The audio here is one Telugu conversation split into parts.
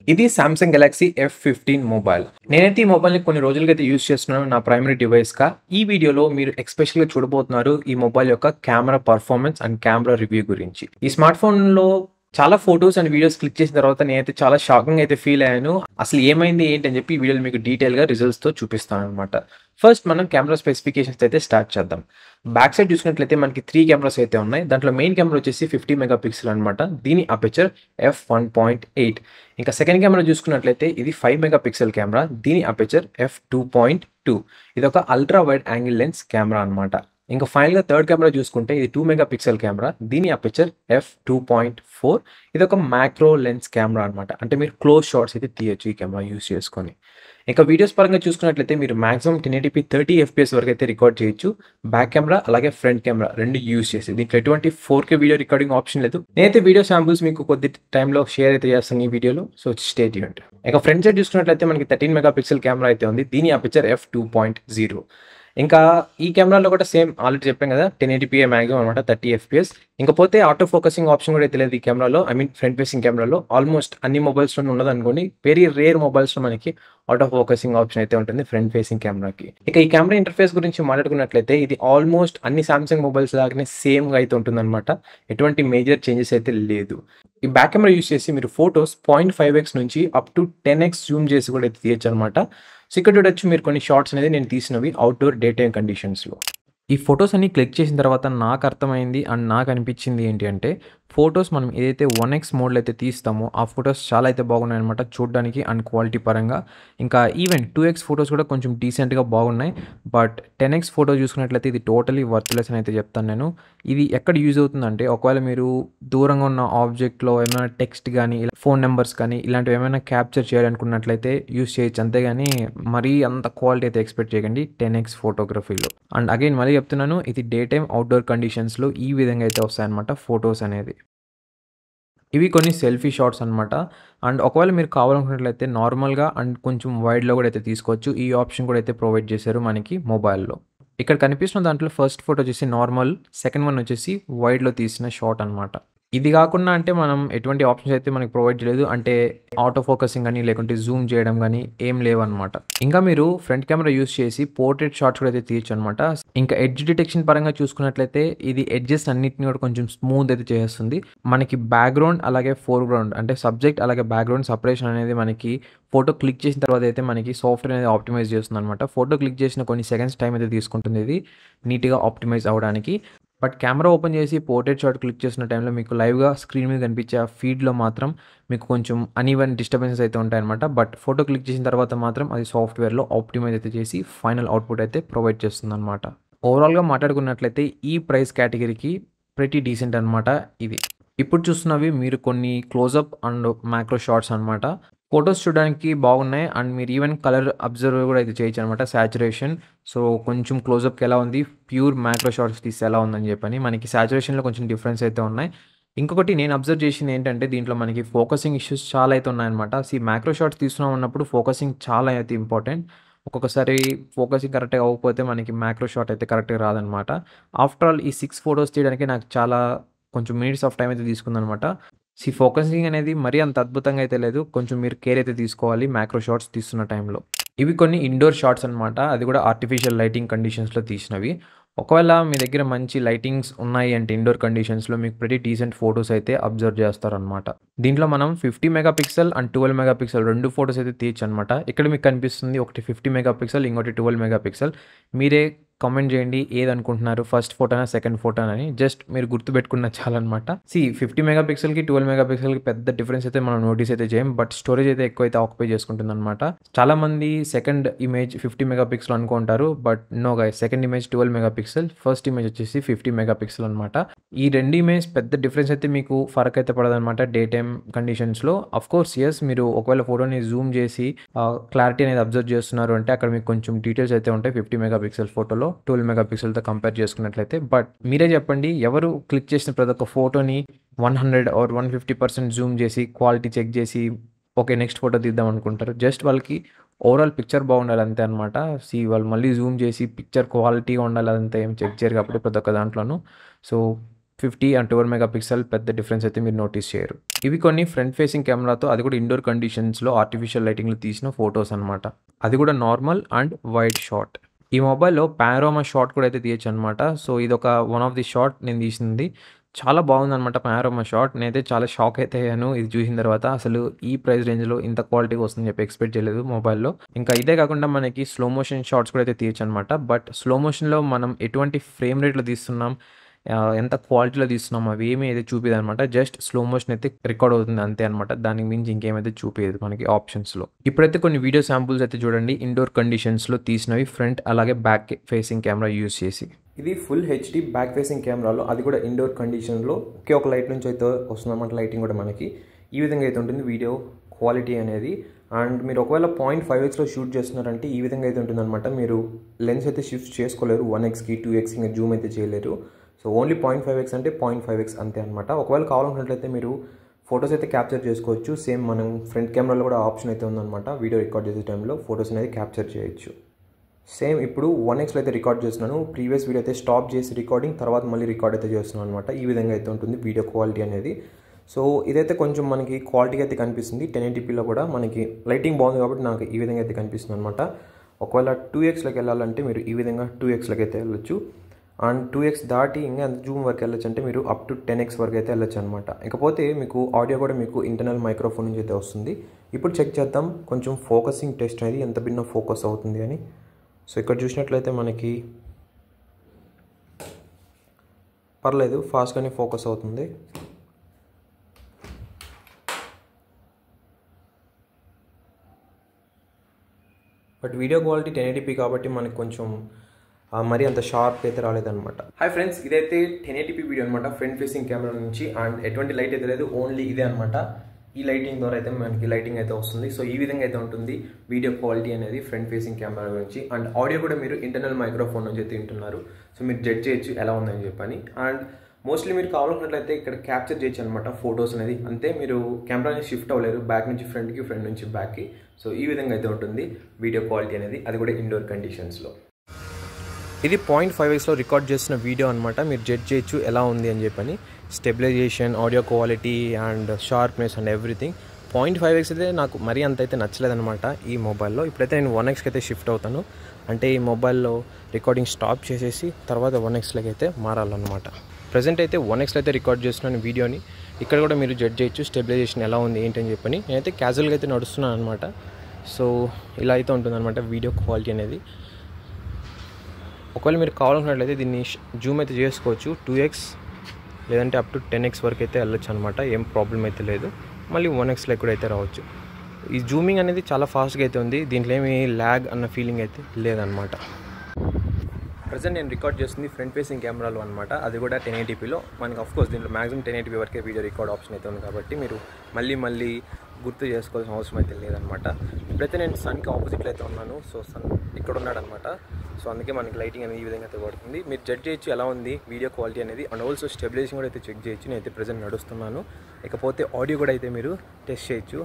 ఇది సామ్సంగ్ గెలాక్సీ F15 మొబైల్. నేనైతే ఈ మొబైల్‌ని కొన్ని రోజులుగా అయితే యూజ్ చేస్తున్నాను నా ప్రైమరీ డివైస్‌గా. ఈ వీడియోలో మీరు ఎస్పెషల్‌గా చూడబోతున్నారు ఈ మొబైల్ యొక్క camera performance and camera review గురించి. ఈ స్మార్ట్ ఫోన్‌లో చాలా ఫోటోస్ అండ్ వీడియోస్ క్లిక్ చేసిన తర్వాత నేనైతే చాలా షాకింగ్ అయితే ఫీల్ అయ్యాను. అసలు ఏమైంది ఏంటి అని చెప్పి ఈ వీడియోలో మీకు డీటెయిల్‌గా రిజల్ట్స్‌తో చూపిస్తానన్నమాట. ఫస్ట్ మనం కెమెరా స్పెసిఫికేషన్స్ అయితే స్టార్ట్ చేద్దాం. బ్యాక్ సైడ్ చూసుకున్నట్లయితే మనకి 3 కెమెరాస్ అయితే ఉన్నాయి. దాంట్లో మెయిన్ కెమెరా వచ్చేసి 50 మెగా పిక్సెల్ అన్నమాట. దీని అపర్చర్ f1.8. ఇంకా సెకండ్ కెమెరా చూసుకున్నట్లయితే ఇది 5 మెగా పిక్సెల్ కెమెరా. దీని అపర్చర్ f2.2. ఇది ఒక ultra wide angle lens camera అన్నమాట. ఇంకా ఫైనల్‌గా థర్డ్ కెమెరా చూసుకుంటే ఇది 2 మెగా పిక్సెల్ కెమెరా. దీని అపర్చర్ f2.4. ఇది ఒక మ్యాక్రో లెన్స్ కెమెరా అన్నమాట. అంటే మీరు క్లోజ్ షాట్స్ అయితే తీయొచ్చు ఈ కెమెరా యూజ్ చేసుకొని. ఇక వీడియోస్ పరంగా చూసుకున్నట్లయితే మీరు మాక్సిమం 1080p 30 ఎఫ్‌పిఎస్ వరకు అయితే రికార్డ్ చేయొచ్చు. బ్యాక్ కెమెరా అలాగే ఫ్రంట్ కెమెరా 2 యూజ్ చేసి. దీంట్లో ఎటువంటి 4K వీడియో రికార్డింగ్ ఆప్షన్ లేదు. నేనైతే వీడియో శాంపుల్స్ మీకు కొద్ది టైంలో షేర్ అయితే చేస్తాను ఈ వీడియోలో. So stay tuned. ఇక ఫ్రంట్ సైడ్ చూసుకున్నట్లయితే మనకి 13 మెగా పిక్సెల్ కెమెరా అయితే ఉంది. దీని అపర్చర్ f2.0. ఇంకా ఈ కెమెరాలో కూడా సేమ్ ఆల్రెడీ చెప్పాం కదా 1080p మ్యాక్సిమం అనమాట 30 ఎఫ్‌పిఎస్. ఇంకపోతే ఆటో ఫోకసింగ్ ఆప్షన్ కూడా అయితే లేదు ఈ కెమెరాలో. ఐ మీన్ ఫ్రంట్ ఫేసింగ్ కెమెరాలో ఆల్మోస్ట్ అన్ని మొబైల్స్‌లోనూ ఉండదనుకోండి. వెరీ రేర్ మొబైల్స్‌లో మనకి ఆటో ఫోకసింగ్ ఆప్షన్ అయితే ఉంటుంది ఫ్రంట్ ఫేసింగ్ కెమెరాకి. ఇక ఈ కెమెరా ఇంటర్ఫేస్ గురించి మాట్లాడుకున్నట్లయితే ఇది ఆల్మోస్ట్ అన్ని సామ్సంగ్ మొబైల్స్ లాగానే సేమ్‌గా అయితే ఉంటుందన్నమాట. ఎటువంటి మేజర్ చేంజెస్ అయితే లేదు. ఈ బ్యాక్ కెమెరా యూజ్ చేసి మీరు ఫోటోస్ 0.5x నుంచి అప్ టు 10x జూమ్ చేసి కూడా అయితే తీయొచ్చు అనమాట. సో ఇక్కడ చూడొచ్చు మీరు కొన్ని షాట్స్ అనేది నేను తీసినవి అవుట్‌డోర్ డే టైమ్ కండిషన్స్‌లో. ఈ ఫోటోస్ అన్ని క్లిక్ చేసిన తర్వాత నాకు అర్థమైంది అండ్ నాకు అనిపించింది ఏంటి అంటే ఫోటోస్ మనం ఏదైతే 1x మోడ్‌లో అయితే తీస్తామో ఆ ఫోటోస్ చాలా అయితే బాగున్నాయన్నమాట చూడడానికి అండ్ క్వాలిటీ పరంగా. ఇంకా ఈవెన్ 2x ఫోటోస్ కూడా కొంచెం డీసెంట్‌గా బాగున్నాయి. బట్ 10x ఫోటో చూసుకున్నట్లయితే ఇది టోటలీ వర్త్‌లెస్ అని అయితే చెప్తాను నేను. ఇది ఎక్కడ యూజ్ అవుతుందంటే ఒకవేళ మీరు దూరంగా ఉన్న ఆబ్జెక్ట్‌లో ఏమైనా టెక్స్ట్ గానీ, ఇలా ఫోన్ నంబర్స్ కానీ ఇలాంటివి ఏమైనా క్యాప్చర్ చేయాలనుకున్నట్లయితే యూజ్ చేయొచ్చు. అంతేగాని మరీ అంత క్వాలిటీ అయితే ఎక్స్‌పెక్ట్ చేయకండి 10x ఫోటోగ్రఫీలో. అండ్ అగైన్ మళ్ళీ చెప్తున్నాను ఇది డే టైమ్ అవుట్‌డోర్ కండిషన్స్‌లో ఈ విధంగా అయితే వస్తాయన్నమాట ఫోటోస్ అనేది. ఇవి కొన్ని సెల్ఫీ షాట్స్ అనమాట. అండ్ ఒకవేళ మీరు కావాలనుకున్నట్లయితే నార్మల్‌గా అండ్ కొంచెం వైడ్‌లో కూడా అయితే తీసుకోవచ్చు. ఈ ఆప్షన్ కూడా అయితే ప్రొవైడ్ చేశారు మనకి మొబైల్‌లో. ఇక్కడ కనిపిస్తున్న దాంట్లో ఫస్ట్ ఫోటో వచ్చేసి నార్మల్, సెకండ్ వన్ వచ్చేసి వైడ్‌లో తీసిన షాట్ అనమాట. ఇది కాకుండా అంటే మనం ఎటువంటి ఆప్షన్స్ అయితే మనకి ప్రొవైడ్ చేయలేదు. అంటే ఆటో ఫోకసింగ్ గాని, లేకుంటే జూమ్ చేయడం గాని ఏం లేవన్నమాట. ఇంకా మీరు ఫ్రంట్ కెమెరా యూజ్ చేసి పోర్ట్రేట్ షాట్స్ కూడా అయితే తీయొచ్చనమాట. ఇంకా ఎడ్జ్ డిటెక్షన్ పరంగా చూసుకున్నట్లయితే ఇది ఎడ్జెస్ అన్నిటిని కూడా కొంచెం స్మూత్ అయితే చేస్తుంది. మనకి బ్యాక్‌గ్రౌండ్ అలాగే ఫోర్‌గ్రౌండ్ అంటే సబ్జెక్ట్ అలాగే బ్యాక్‌గ్రౌండ్ సెపరేషన్ అనేది మనకి ఫోటో క్లిక్ చేసిన తర్వాత అయితే మనకి సాఫ్ట్‌వేర్ అనేది ఆప్టిమైజ్ చేస్తుందనమాట. ఫోటో క్లిక్ చేసిన కొన్ని సెకండ్స్ టైమ్ అయితే తీసుకుంటుంది ఇది నీట్‌గా ఆప్టిమైజ్ అవ్వడానికి. బట్ కెమెరా ఓపెన్ చేసి పోర్ట్రేట్ షాట్ క్లిక్ చేసిన టైంలో మీకు లైవ్‌గా స్క్రీన్ మీద కనిపించే ఆ ఫీడ్‌లో మాత్రం మీకు కొంచెం అన్‌ఈవెన్ డిస్టర్బెన్సెస్ అయితే ఉంటాయన్నమాట. బట్ ఫోటో క్లిక్ చేసిన తర్వాత మాత్రం అది సాఫ్ట్‌వేర్‌లో ఆప్టిమైజ్ అయితే చేసి ఫైనల్ అవుట్‌పుట్ అయితే ప్రొవైడ్ చేస్తుందన్నమాట. ఓవరాల్‌గా మాట్లాడుకున్నట్లయితే ఈ ప్రైస్ కేటగిరీకి ప్రెటీ డీసెంట్ అనమాట ఇది. ఇప్పుడు చూస్తున్నవి మీరు కొన్ని క్లోజప్ అండ్ మ్యాక్రో షాట్స్ అనమాట. ఫోటోస్ చూడడానికి బాగున్నాయి అండ్ మీరు ఈవెన్ కలర్ అబ్జర్వ్ కూడా అయితే చేయొచ్చనమాట సాచురేషన్. సో కొంచెం క్లోజప్‌కి ఎలా ఉంది, ప్యూర్ మ్యాక్రో షాట్స్ తీస్తే ఎలా ఉందని చెప్పని మనకి సాచురేషన్‌లో కొంచెం డిఫరెన్స్ అయితే ఉన్నాయి. ఇంకొకటి నేను అబ్జర్వ్ చేసింది ఏంటంటే దీంట్లో మనకి ఫోకసింగ్ ఇష్యూస్ చాలా అయితే ఉన్నాయన్నమాట. మ్యాక్రో షాట్స్ తీస్తున్నాం అన్నప్పుడు ఫోకసింగ్ చాలా అయితే ఇంపార్టెంట్. ఒక్కొక్కసారి ఫోకసింగ్ కరెక్ట్‌గా అవ్వకపోతే మనకి మ్యాక్రో షాట్ అయితే కరెక్ట్‌గా రాదనమాట. ఆఫ్టర్ ఆల్ ఈ 6 ఫోటోస్ తీయడానికి నాకు చాలా కొంచెం మినిట్స్ ఆఫ్ టైమ్ అయితే తీసుకుందనమాట. ఫోకసింగ్ అనేది మరీ అంత అద్భుతంగా అయితే లేదు. కొంచెం మీరు కేర్ అయితే తీసుకోవాలి మ్యాక్రో షాట్స్ తీస్తున్న టైంలో. ఇవి కొన్ని ఇండోర్ షాట్స్ అనమాట. అది కూడా ఆర్టిఫిషియల్ లైటింగ్ కండిషన్స్‌లో తీసినవి. ఒకవేళ మీ దగ్గర మంచి లైటింగ్స్ ఉన్నాయి అంటే ఇండోర్ కండిషన్స్‌లో మీకు ప్రెటీ డీసెంట్ ఫోటోస్ అయితే అబ్జర్వ్ చేస్తారనమాట. దీంట్లో మనం 50 mega pixel and 12 mega pixel 2 photos అయితే తీయొచ్చనమాట. ఇక్కడ మీకు కనిపిస్తుంది ఒకటి 50 మెగా పిక్సెల్, ఇంకోటి 12 మెగా పిక్సెల్. మీరే కామెంట్ చేయండి ఏదనుకుంటున్నారు ఫస్ట్ ఫోటోనా, సెకండ్ ఫోటోనా అని. జస్ట్ మీరు గుర్తుపెట్టుకున్న చాలనమాట. 50 మెగా పిక్సెల్‌కి, 12 మెగా పిక్సెల్‌కి పెద్ద డిఫరెన్స్ అయితే మనం నోటీస్ అయితే చేయం. బట్ స్టోరేజ్ అయితే ఎక్కువైతే ఆక్యుపై చేసుకుంటుందనమాట. చాలామంది సెకండ్ ఇమేజ్ 50 మెగా పిక్సెల్ అనుకుంటారు. But no guys, second image 12 mega pixel, first image వచ్చేసి 50 మెగా పిక్సెల్ అనమాట. ఈ 2 ఇమేజ్ పెద్ద డిఫరెన్స్ అయితే మీకు ఫరక్ అయితే పడదనమాట డే టైమ్ కండిషన్స్‌లో. ఆఫ్‌కోర్స్ యెస్, మీరు ఒకవేళ ఫోటోని జూమ్ చేసి క్లారిటీ అనేది అబ్జర్వ్ చేస్తున్నారు అంటే అక్కడ మీకు కొంచెం డీటెయిల్స్ అయితే ఉంటాయి 50 మెగా పిక్సెల్ ఫోటోలో 12 మెగా పిక్సెల్‌తో కంపేర్ చేసుకున్నట్లయితే. బట్ మీరే చెప్పండి ఎవరు క్లిక్ చేసిన ప్రతి ఒక్క ఫోటోని 100 ఆర్ 150% జూమ్ చేసి క్వాలిటీ చెక్ చేసి ఓకే నెక్స్ట్ ఫోటో తీద్దాం అనుకుంటారు. జస్ట్ వాళ్ళకి ఓవరాల్ పిక్చర్ బాగుండాలి అంతే అనమాట. వాళ్ళు మళ్ళీ జూమ్ చేసి పిక్చర్ క్వాలిటీగా ఉండాలి అదంతా ఏం చెక్ చేయరు కాబట్టి ప్రతి ఒక్క దాంట్లోనూ. సో 50 అండ్ 12 మెగా పిక్సెల్ పెద్ద డిఫరెన్స్ అయితే మీరు నోటీస్ చేయరు. ఇవి కొన్ని ఫ్రంట్ ఫేసింగ్ కెమెరాతో, అది కూడా ఇండోర్ కండిషన్స్‌లో ఆర్టిఫిషియల్ లైటింగ్‌లో తీసిన ఫోటోస్ అనమాట. అది కూడా నార్మల్ అండ్ వైడ్ షాట్. ఈ మొబైల్‌లో పానోరామా షాట్ కూడా అయితే తీయొచ్చనమాట. సో, ఇదొక వన్ ఆఫ్ ది షాట్ నేను తీసింది. చాలా బాగుందనమాట పానోరామా షాట్. నేనైతే చాలా షాక్ అయితే అయ్యాను ఇది చూసిన తర్వాత. అసలు ఈ ప్రైస్ రేంజ్‌లో ఇంత క్వాలిటీగా వస్తుందని చెప్పి ఎక్స్‌పెక్ట్ చేయలేదు మొబైల్‌లో. ఇంకా ఇదే కాకుండా మనకి స్లో మోషన్ షాట్స్ కూడా అయితే తీయొచ్చనమాట. బట్ స్లో మోషన్‌లో మనం ఎటువంటి ఫ్రేమ్ రేట్‌లో తీస్తున్నాం, ఎంత క్వాలిటీలో తీస్తున్నాం అవేమీ అయితే చూపియదనమాట. జస్ట్ స్లో మోషన్ అయితే రికార్డ్ అవుతుంది అంతే అనమాట. దానికి మించి ఇంకేమైతే చూపియదు మనకి ఆప్షన్స్‌లో. ఇప్పుడైతే కొన్ని వీడియో శాంపుల్స్ అయితే చూడండి. ఇండోర్ కండిషన్స్‌లో తీసినవి ఫ్రంట్ అలాగే బ్యాక్ ఫేసింగ్ కెమెరా యూజ్ చేసి. ఇది ఫుల్ హెచ్‌డి బ్యాక్ ఫేసింగ్ కెమెరాలో, అది కూడా ఇండోర్ కండిషన్‌లో ఒకే ఒక లైట్ నుంచి అయితే వస్తుందన్నమాట లైటింగ్ కూడా మనకి. ఈ విధంగా అయితే ఉంటుంది వీడియో క్వాలిటీ అనేది. అండ్ మీరు ఒకవేళ 0.5xలో షూట్ చేస్తున్నారంటే ఈ విధంగా అయితే ఉంటుందన్నమాట. మీరు లెన్స్ అయితే షిఫ్ట్ చేసుకోలేరు 1xకి 2x ఇంకా జూమ్ అయితే చేయలేరు. సో ఓన్లీ 0.5x అంటే 0.5x అంతే అనమాట. ఒకవేళ కావాలనుకున్నట్లయితే మీరు ఫొటోస్ అయితే క్యాప్చర్ చేసుకోవచ్చు. సేమ్ మనం ఫ్రంట్ కెమెరాలో కూడా ఆప్షన్ అయితే ఉందన్నమాట. వీడియో రికార్డ్ చేసే టైంలో ఫొటోస్ అనేది క్యాప్చర్ చేయొచ్చు. సేమ్ ఇప్పుడు 1xలో అయితే రికార్డ్ చేస్తున్నాను. ప్రీవియస్ వీడియో అయితే స్టాప్ చేసి రికార్డింగ్ తర్వాత మళ్ళీ రికార్డ్ అయితే చేస్తున్నాను అనమాట. ఈ విధంగా అయితే ఉంటుంది వీడియో క్వాలిటీ అనేది. సో ఇదైతే కొంచెం మనకి క్వాలిటీగా అయితే కనిపిస్తుంది. 1080pలో కూడా మనకి లైటింగ్ బాగుంది కాబట్టి నాకు ఈ విధంగా అయితే కనిపిస్తుంది అనమాట. ఒకవేళ 2xలోకి వెళ్ళాలంటే మీరు ఈ విధంగా 2xలోకి అయితే వెళ్ళొచ్చు. అండ్ 2x దాటి ఇంకా జూమ్ వరకు వెళ్ళొచ్చు అంటే మీరు అప్ టు 10x వరకు అయితే వెళ్ళొచ్చు అనమాట. ఇకపోతే మీకు ఆడియో కూడా మీకు ఇంటర్నల్ మైక్రోఫోన్ నుంచి అయితే వస్తుంది. ఇప్పుడు చెక్ చేద్దాం కొంచెం ఫోకసింగ్ టెస్ట్ అనేది ఎంత భిన్న ఫోకస్ అవుతుంది అని. సో ఇక్కడ చూసినట్లయితే మనకి పర్లేదు ఫాస్ట్గానే ఫోకస్ అవుతుంది. బట్ వీడియో క్వాలిటీ 1080p కాబట్టి మనకి కొంచెం మరీ అంత షార్ప్ అయితే రాలేదన్నమాట. హాయ్ ఫ్రెండ్స్, ఇదైతే 1080p వీడియో అనమాట ఫ్రంట్ ఫేసింగ్ కెమెరా నుంచి. అండ్ ఎటువంటి లైట్ అయితే లేదు, ఓన్లీ ఇదే అనమాట. ఈ లైటింగ్ ద్వారా అయితే మనకి లైటింగ్ అయితే వస్తుంది. సో ఈ విధంగా అయితే ఉంటుంది వీడియో క్వాలిటీ అనేది ఫ్రంట్ ఫేసింగ్ కెమెరా గురించి. అండ్ ఆడియో కూడా మీరు ఇంటర్నల్ మైక్రోఫోన్ నుంచి అయితే వింటున్నారు. సో మీరు జడ్జ్ చేయొచ్చు ఎలా ఉందని చెప్పని. అండ్ మోస్ట్లీ మీరు కావాలనుకున్నట్లయితే ఇక్కడ క్యాప్చర్ చేయొచ్చు అనమాట ఫొటోస్ అనేది. అంతే, మీరు కెమెరాని షిఫ్ట్ అవ్వలేరు బ్యాక్ నుంచి ఫ్రంట్కి, ఫ్రంట్ నుంచి బ్యాక్కి. సో ఈ విధంగా అయితే ఉంటుంది వీడియో క్వాలిటీ అనేది, అది కూడా ఇండోర్ కండిషన్స్లో. ఇది 0.5xలో రికార్డ్ చేసిన వీడియో అనమాట. మీరు జడ్జ్ చేయొచ్చు ఎలా ఉంది అని చెప్పని. Stabilisation, audio quality and sharpness and everything. 0.5x అయితే నాకు మరీ అంత అయితే నచ్చలేదనమాట ఈ మొబైల్లో. ఇప్పుడైతే నేను 1xకి అయితే షిఫ్ట్ అవుతాను. అంటే ఈ మొబైల్లో రికార్డింగ్ స్టాప్ చేసేసి తర్వాత 1xలోకి అయితే మారాలన్నమాట. ప్రజెంట్ అయితే 1xలో అయితే రికార్డ్ చేస్తున్నాను వీడియోని. ఇక్కడ కూడా మీరు జడ్జ్ చేయొచ్చు స్టెబిలైజేషన్ ఎలా ఉంది ఏంటని చెప్పని. నేనైతే క్యాజువల్గా అయితే నడుస్తున్నాను అనమాట. సో ఇలా అయితే ఉంటుందన్నమాట వీడియో క్వాలిటీ అనేది. ఒకవేళ మీరు కావాలనుకున్నట్లయితే దీన్ని జూమ్ అయితే చేసుకోవచ్చు 2x లేదంటే అప్ టు 10x వరకు అయితే వెళ్ళొచ్చు అనమాట. ఏం ప్రాబ్లం అయితే లేదు. మళ్ళీ 1xలో కూడా అయితే రావచ్చు. ఈ జూమింగ్ అనేది చాలా ఫాస్ట్గా అయితే ఉంది. దీంట్లో ఏమి ల్యాగ్ అన్న ఫీలింగ్ అయితే లేదనమాట. ప్రజెంట్ నేను రికార్డ్ చేస్తుంది ఫ్రంట్ ఫేసింగ్ కెమెరాలో అనమాట. అది కూడా 1080pలో. మనకి ఆఫ్కోర్స్ దీంట్లో మ్యాక్సిమం 1080p వరకే వీడియో రికార్డ్ ఆప్షన్ అయితే ఉంది కాబట్టి మీరు మళ్ళీ గుర్తు చేసుకోవాల్సిన అవసరం అయితే లేదనమాట. ఇప్పుడైతే నేను సన్కి ఆపోజిట్లో అయితే ఉన్నాను. సో సన్ ఇక్కడ ఉన్నాడనమాట. సో అందుకే మనకి లైటింగ్ అనేది ఈ విధంగా అయితే పడుతుంది. మీరు జడ్జ్ చేయొచ్చు ఎలా ఉంది వీడియో క్వాలిటీ అనేది. అండ్ ఆల్సో స్టెబిలైజేషన్ కూడా అయితే చెక్ చేయొచ్చు. నేనైతే ప్రజెంట్ నడుస్తున్నాను. ఇకపోతే ఆడియో కూడా అయితే మీరు టెస్ట్ చేయొచ్చు,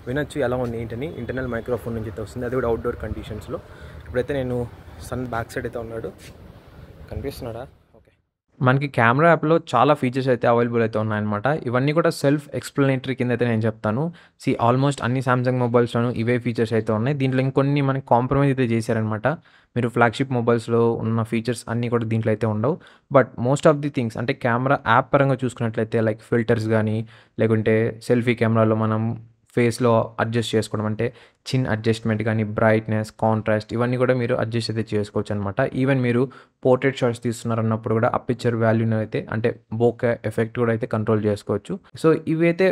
వినొచ్చు ఎలా ఉంది ఏంటని. ఇంటర్నల్ మైక్రోఫోన్ నుంచి అయితే వస్తుంది, అది కూడా అవుట్డోర్ కండిషన్స్లో. ఇప్పుడైతే నేను సన్ బ్యాక్ సైడ్ అయితే ఉన్నాడు, కనిపిస్తున్నాడా? ఓకే. మనకి కెమెరా యాప్లో చాలా ఫీచర్స్ అయితే అవైలబుల్ అయితే ఉన్నాయన్నమాట. ఇవన్నీ కూడా సెల్ఫ్ ఎక్స్ప్లెనేటరీ కింద అయితే నేను చెప్తాను. ఆల్మోస్ట్ అన్ని సామ్సంగ్ మొబైల్స్లోనూ ఇవే ఫీచర్స్ అయితే ఉన్నాయి. దీంట్లో ఇంకొన్ని మనకి కాంప్రమైజ్ అయితే చేశారనమాట. మీరు ఫ్లాగ్షిప్ మొబైల్స్లో ఉన్న ఫీచర్స్ అన్నీ కూడా దీంట్లో అయితే ఉండవు. But most of the things అంటే కెమెరా యాప్ పరంగా చూసుకున్నట్లయితే లైక్ ఫిల్టర్స్ కానీ, లేకుంటే సెల్ఫీ కెమెరాలో మనం ఫేస్లో అడ్జస్ట్ చేసుకోవడం అంటే చిన్ అడ్జస్ట్మెంట్ కానీ, బ్రైట్నెస్, కాంట్రాస్ట్ ఇవన్నీ కూడా మీరు అడ్జస్ట్ అయితే చేసుకోవచ్చు అనమాట. ఈవెన్ మీరు పోర్ట్రేట్ షాట్స్ తీస్తున్నారన్నప్పుడు కూడా అపిచర్ వాల్యూని అయితే అంటే బోకే ఎఫెక్ట్ కూడా అయితే కంట్రోల్ చేసుకోవచ్చు. సో ఇవైతే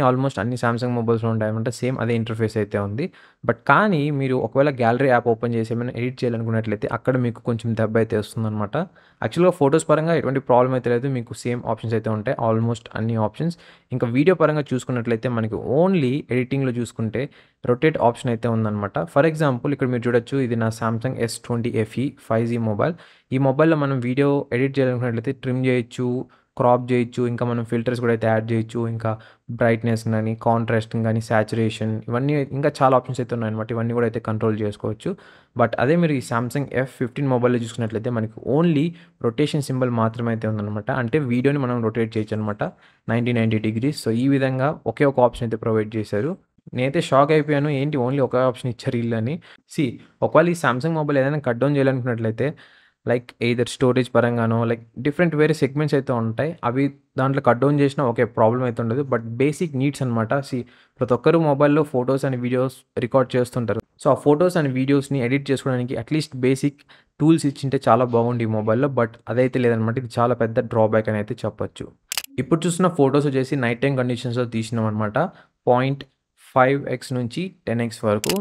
ఆల్మోస్ట్ అన్ని సామ్సంగ్ మొబైల్స్లో ఉంటాయన్నమాట. సేమ్ అదే ఇంటర్ఫేస్ అయితే ఉంది. బట్ కానీ మీరు ఒకవేళ గ్యాలరీ యాప్ ఓపెన్ చేసి ఏమైనా ఎడిట్ చేయాలనుకున్నట్లయితే అక్కడ మీకు కొంచెం దెబ్బ అయితే వస్తుందన్నమాట. యాక్చువల్గా ఫొటోస్ పరంగా ఎటువంటి ప్రాబ్లం అయితే లేదు. మీకు సేమ్ ఆప్షన్స్ అయితే ఉంటాయి, ఆల్మోస్ట్ అన్ని ఆప్షన్స్. ఇంకా వీడియో పరంగా చూసుకున్నట్లయితే మనకి ఓన్లీ ఎడిటింగ్లో చూసుకుంటే రొటేట్ ఆప్షన్ అయితే ఉందన్నమాట. ఫర్ ఎగ్జాంపుల్ ఇక్కడ మీరు చూడొచ్చు, ఇది నా Samsung S20 FE 5G mobile. ఈ మొబైల్లో మనం వీడియో ఎడిట్ చేయాలనుకున్నట్లయితే ట్రిమ్ చేయొచ్చు, క్రాప్ చేయొచ్చు. ఇంకా మనం ఫిల్టర్స్ కూడా అయితే యాడ్ చేయొచ్చు. ఇంకా బ్రైట్‌నెస్ గాని, కాంట్రాస్ట్ గాని, సాచురేషన్ ఇవన్నీ ఇంకా చాలా ఆప్షన్స్ అయితే ఉన్నాయన్నమాట. ఇవన్నీ కూడా అయితే కంట్రోల్ చేసుకోవచ్చు. బట్ అదే మీరు ఈ సామ్సంగ్ F15 మొబైల్‌లో చూసుకున్నట్లయితే మనకి ఓన్లీ రొటేషన్ సింబల్ మాత్రమే అయితే ఉందన్నమాట. అంటే వీడియోని మనం రొటేట్ చేయొచ్చనమాట 90 డిగ్రీస్. సో, ఈ విధంగా ఒకే ఒక ఆప్షన్ అయితే ప్రొవైడ్ చేశారు. నేనైతే షాక్ అయిపోయాను. ఏంటి ఓన్లీ ఒకే ఆప్షన్ ఇచ్చారు ఈళ్ళని. ఒకవేళ ఈ సామ్సంగ్ మొబైల్ ఏదైనా కట్ డౌన్ చేయాలనుకున్నట్లయితే లైక్ ఎయిదర్ స్టోరేజ్ పరంగానో లైక్ డిఫరెంట్ వేరే సెగ్మెంట్స్ అయితే ఉంటాయి. అవి దాంట్లో కట్ డౌన్ చేసినా ఓకే ప్రాబ్లమ్ అయితే ఉండదు. బట్ బేసిక్ నీడ్స్ అనమాట. ప్రతి ఒక్కరు మొబైల్‌లో ఫోటోస్ అండ్ వీడియోస్ రికార్డ్ చేస్తుంటారు. సో, ఆ ఫోటోస్ అండ్ వీడియోస్‌ని ఎడిట్ చేసుకోవడానికి అట్‌లీస్ట్ బేసిక్ టూల్స్ ఇచ్చింటే చాలా బాగుండు ఈ మొబైల్‌లో. బట్ అదైతే లేదనమాట. ఇది చాలా పెద్ద డ్రాబ్యాక్ అని అయితే చెప్పొచ్చు. ఇప్పుడు చూస్తున్న ఫోటోస్ వచ్చేసి నైట్ టైమ్ కండిషన్స్‌లో తీసినవనమాట. 0.5x నుంచి 10x వరకు.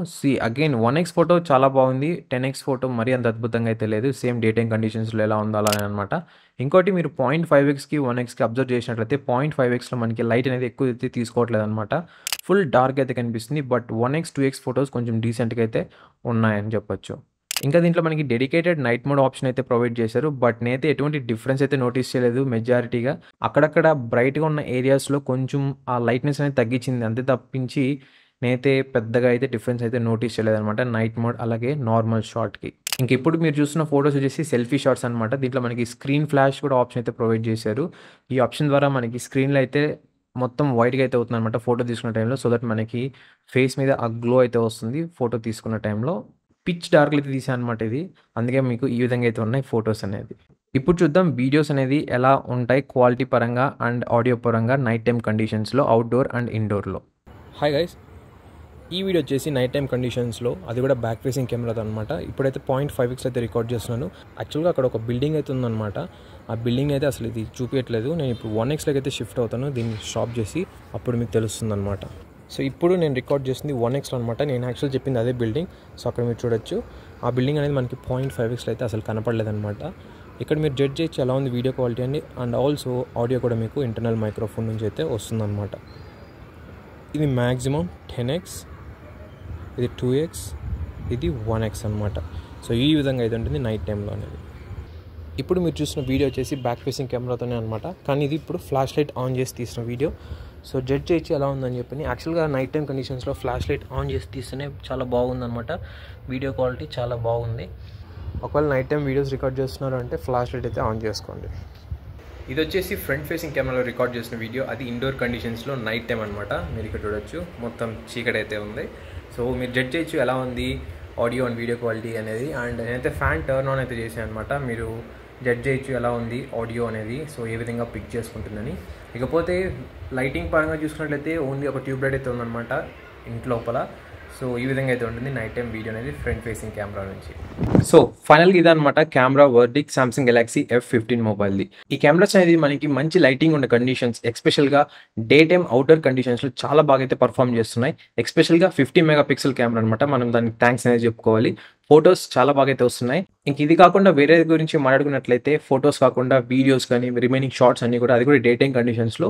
అగైన్ 1x ఫోటో చాలా బాగుంది. 10x ఫోటో మరీ అంత అద్భుతంగా అయితే లేదు. సేమ్ డే టైమ్ కండిషన్స్‌లో ఎలా ఉందో అలానే అనమాట. ఇంకోటి మీరు 0.5xకి, 1xకి అబ్జర్వ్ చేసినట్లయితే 0.5xలో మనకి లైట్ అనేది ఎక్కువ అయితే తీసుకోవట్లేదనమాట. ఫుల్ డార్క్ అయితే కనిపిస్తుంది. బట్ 1x, 2x ఫోటోస్ కొంచెం డీసెంట్‌గా అయితే ఉన్నాయని చెప్పొచ్చు. ఇంకా దీంట్లో మనకి డెడికేటెడ్ నైట్ మోడ్ ఆప్షన్ అయితే ప్రొవైడ్ చేశారు. బట్ నేనైతే ఎటువంటి డిఫరెన్స్ అయితే నోటీస్ చేయలేదు మెజారిటీగా. అక్కడక్కడ బ్రైట్‌గా ఉన్న ఏరియాస్‌లో కొంచెం ఆ లైట్‌నెస్ అనేది తగ్గించింది. అంతే తప్పించి నేనైతే పెద్దగా అయితే డిఫరెన్స్ అయితే నోటీస్ చేయలేదనమాట నైట్ మోడ్ అలాగే నార్మల్ షాట్‌కి. ఇంక ఇప్పుడు మీరు చూస్తున్న ఫోటోస్ వచ్చేసి సెల్ఫీ షాట్స్ అనమాట. దీంట్లో మనకి స్క్రీన్ ఫ్లాష్ కూడా ఆప్షన్ అయితే ప్రొవైడ్ చేశారు. ఈ ఆప్షన్ ద్వారా మనకి స్క్రీన్‌లో అయితే మొత్తం వైట్‌గా అయితే అవుతుందనమాట ఫోటో తీసుకున్న టైంలో. సో దట్ మనకి ఫేస్ మీద ఆ గ్లో అయితే వస్తుంది ఫోటో తీసుకున్న టైంలో. పిచ్ డార్క్‌లో అయితే తీశాననమాట ఇది. అందుకే మీకు ఈ విధంగా అయితే ఉన్నాయి ఫోటోస్ అనేది. ఇప్పుడు చూద్దాం వీడియోస్ అనేది ఎలా ఉంటాయి క్వాలిటీ పరంగా అండ్ ఆడియో పరంగా నైట్ టైమ్ కండిషన్స్‌లో అవుట్‌డోర్ అండ్ ఇండోర్‌లో. Hi guys! ఈ వీడియో వచ్చేసి నైట్ టైమ్ కండిషన్స్‌లో అది కూడా బ్యాక్ ఫేసింగ్ కెమెరాతో అనమాట. ఇప్పుడైతే 0.5x అయితే రికార్డ్ చేస్తున్నాను. యాక్చువల్‌గా అక్కడ ఒక బిల్డింగ్ అయితే ఉందనమాట. ఆ బిల్డింగ్ అయితే అసలు ఇది చూపియట్లేదు. నేను ఇప్పుడు 1xలోకి అయితే షిఫ్ట్ అవుతాను. దీన్ని స్టాప్ చేసి అప్పుడు మీకు తెలుస్తుందనమాట. సో, ఇప్పుడు నేను రికార్డ్ చేసింది 1xలో అనమాట. నేను యాక్చువల్‌గా చెప్పింది అదే బిల్డింగ్. సో, అక్కడ మీరు చూడొచ్చు. ఆ బిల్డింగ్ అనేది మనకి 0.5xలో అయితే అసలు కనపడలేదనమాట. ఇక్కడ మీరు జడ్జ్ చేయొచ్చు ఎలా ఉంది వీడియో క్వాలిటీ అని. అండ్ ఆల్సో ఆడియో కూడా మీకు ఇంటర్నల్ మైక్రోఫోన్ నుంచి అయితే వస్తుందనమాట. ఇది మ్యాక్సిమం 10x, ఇది 2x, ఇది 1x అనమాట. సో, ఈ విధంగా అయితే ఉంటుంది నైట్ టైంలో అనేది. ఇప్పుడు మీరు చూసిన వీడియో వచ్చేసి బ్యాక్ ఫేసింగ్ కెమెరాతోనే అనమాట. కానీ ఇది ఇప్పుడు ఫ్లాష్ లైట్ ఆన్ చేసి తీసిన వీడియో. సో, జడ్జ్ చేయొచ్చు ఎలా ఉందని చెప్పని. యాక్చువల్‌గా నైట్ టైమ్ కండిషన్స్‌లో ఫ్లాష్ లైట్ ఆన్ చేసి తీస్తేనే చాలా బాగుందనమాట. వీడియో క్వాలిటీ చాలా బాగుంది. ఒకవేళ నైట్ టైమ్ వీడియోస్ రికార్డ్ చేస్తున్నారు అంటే ఫ్లాష్ లైట్ అయితే ఆన్ చేసుకోండి. ఇది వచ్చేసి ఫ్రంట్ ఫేసింగ్ కెమెరాలో రికార్డ్ చేసిన వీడియో. అది ఇండోర్ కండిషన్స్‌లో నైట్ టైమ్ అనమాట. మీరు ఇక్కడ చూడొచ్చు మొత్తం చీకటి అయితే ఉంది. సో, మీరు జడ్జ్ చేయొచ్చు ఎలా ఉంది ఆడియో అండ్ వీడియో క్వాలిటీ అనేది. అండ్ నేనైతే ఫ్యాన్ టర్న్ ఆన్ అయితే చేశాను అనమాట. మీరు జడ్జ్ చేయొచ్చు ఎలా ఉంది ఆడియో అనేది. సో, ఏ విధంగా పిక్ చేసుకుంటుందని. ఇకపోతే లైటింగ్ పరంగా చూసుకున్నట్లయితే ఓన్లీ ఒక ట్యూబ్ లైట్ అయితే ఉందన్నమాట ఇంటి లోపల. సో, ఈ విధంగా అయితే ఉంటుంది నైట్ టైమ్ వీడియో అనేది ఫ్రంట్ ఫేసింగ్ కెమెరా నుంచి. సో, ఫైనల్‌గా ఇదనమాట camera verdict Samsung Galaxy F15 మొబైల్‌ది. ఈ కెమెరాస్ అనేది మనకి మంచి లైటింగ్ ఉన్న కండిషన్స్ ఎస్పెషల్‌గా డే టైమ్ అవుట్‌డోర్ కండిషన్స్‌లో చాలా బాగా అయితే పర్ఫార్మ్ చేస్తున్నాయి. ఎస్పెషల్‌గా 50 మెగా పిక్సెల్ కెమెరా అనమాట. మనం దానికి థాంక్స్ అనేది చెప్పుకోవాలి. ఫోటోస్ చాలా బాగా అయితే వస్తున్నాయి. ఇంక ఇది కాకుండా వేరే గురించి మాట్లాడుకున్నట్లయితే ఫోటోస్ కాకుండా వీడియోస్ కానీ రిమైనింగ్ షార్ట్స్ అన్నీ కూడా అది కూడా డే టైమ్ కండిషన్స్‌లో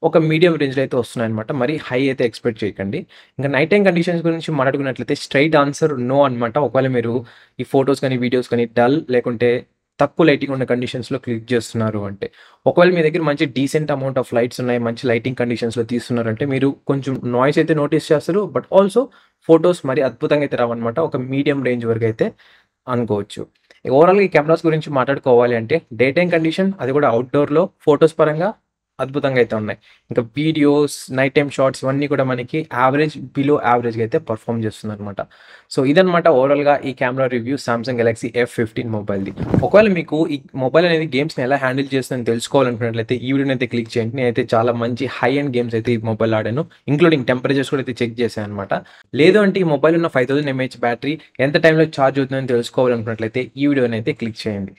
ఒక మీడియం రేంజ్‌లో అయితే వస్తున్నాయన్నమాట. మరి హై అయితే ఎక్స్‌పెక్ట్ చేయకండి. ఇంకా నైట్ టైమ్ కండిషన్స్ గురించి మాట్లాడుకున్నట్లయితే స్ట్రెయిట్ ఆన్సర్ నో అనమాట. ఒకవేళ మీరు ఈ ఫోటోస్ కానీ, వీడియోస్ కానీ డల్ లేకుంటే తక్కువ లైటింగ్ ఉన్న కండిషన్స్‌లో క్లిక్ చేస్తున్నారు అంటే. ఒకవేళ మీ దగ్గర మంచి డీసెంట్ అమౌంట్ ఆఫ్ లైట్స్ ఉన్నాయి, మంచి లైటింగ్ కండిషన్స్‌లో తీస్తున్నారంటే మీరు కొంచెం నాయిస్ అయితే నోటీస్ చేస్తారు. బట్ ఆల్సో ఫోటోస్ మరి అద్భుతంగా అయితే రావన్నమాట. ఒక మీడియం రేంజ్ వరకు అయితే అనుకోవచ్చు. ఓవరాల్‌గా ఈ కెమెరాస్ గురించి మాట్లాడుకోవాలి అంటే డే టైమ్ కండిషన్ అది కూడా అవుట్‌డోర్‌లో ఫోటోస్ పరంగా అద్భుతంగా అయితే ఉన్నాయి. ఇంకా వీడియోస్, నైట్ టైమ్ షాట్స్ ఇవన్నీ కూడా మనకి యావరేజ్, బిలో యావరేజ్‌గా అయితే పర్ఫార్మ్ చేస్తుందన్నమాట. సో, ఇదనమాట ఓవరాల్‌గా ఈ camera review Samsung Galaxy F15 మొబైల్‌ది. ఒకవేళ మీకు ఈ మొబైల్ అనేది గేమ్స్‌ని ఎలా హ్యాండిల్ చేస్తుందని తెలుసుకోవాలనుకున్నట్లయితే ఈ వీడియోని అయితే క్లిక్ చేయండి. నేనైతే చాలా మంచి హై ఎండ్ గేమ్స్ అయితే ఈ మొబైల్ ఆడాను. ఇంక్లూడింగ్ టెంపరేచర్స్ కూడా అయితే చెక్ చేశాను అనమాట. లేదు అంటే ఈ మొబైల్ ఉన్న 5000 mAh బ్యాటరీ ఎంత టైంలో ఛార్జ్ అవుతుందని తెలుసుకోవాలనుకున్నట్లయితే ఈ వీడియోని అయితే క్లిక్ చేయండి.